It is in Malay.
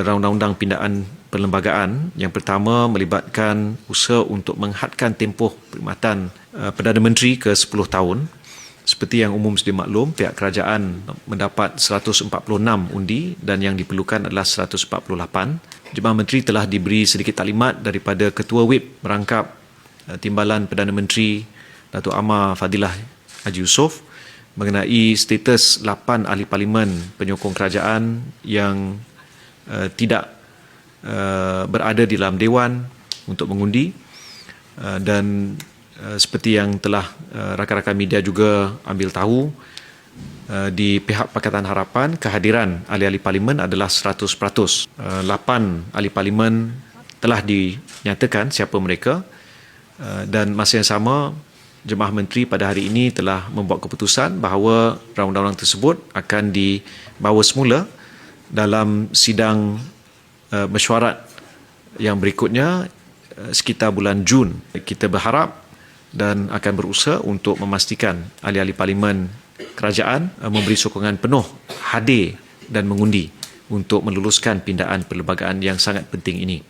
Undang-undang pindaan perlembagaan yang pertama melibatkan usaha untuk menghadkan tempoh perkhidmatan Perdana Menteri ke 10 tahun. Seperti yang umum sedia maklum, pihak kerajaan mendapat 146 undi dan yang diperlukan adalah 148. Jemaah Menteri telah diberi sedikit taklimat daripada Ketua Whip Merangkap Timbalan Perdana Menteri Datuk Amar Fadilah Haji Yusof mengenai status 8 ahli parlimen penyokong kerajaan yang tidak berada di dalam Dewan untuk mengundi, dan seperti yang telah rakan-rakan media juga ambil tahu, di pihak Pakatan Harapan kehadiran ahli-ahli parlimen adalah 100%. 8 ahli parlimen telah dinyatakan siapa mereka, dan masa yang sama Jemaah Menteri pada hari ini telah membuat keputusan bahawa undang-undang tersebut akan dibawa semula dalam sidang mesyuarat yang berikutnya sekitar bulan Jun. Kita berharap dan akan berusaha untuk memastikan ahli-ahli parlimen kerajaan memberi sokongan penuh, hadir dan mengundi untuk meluluskan pindaan perlembagaan yang sangat penting ini.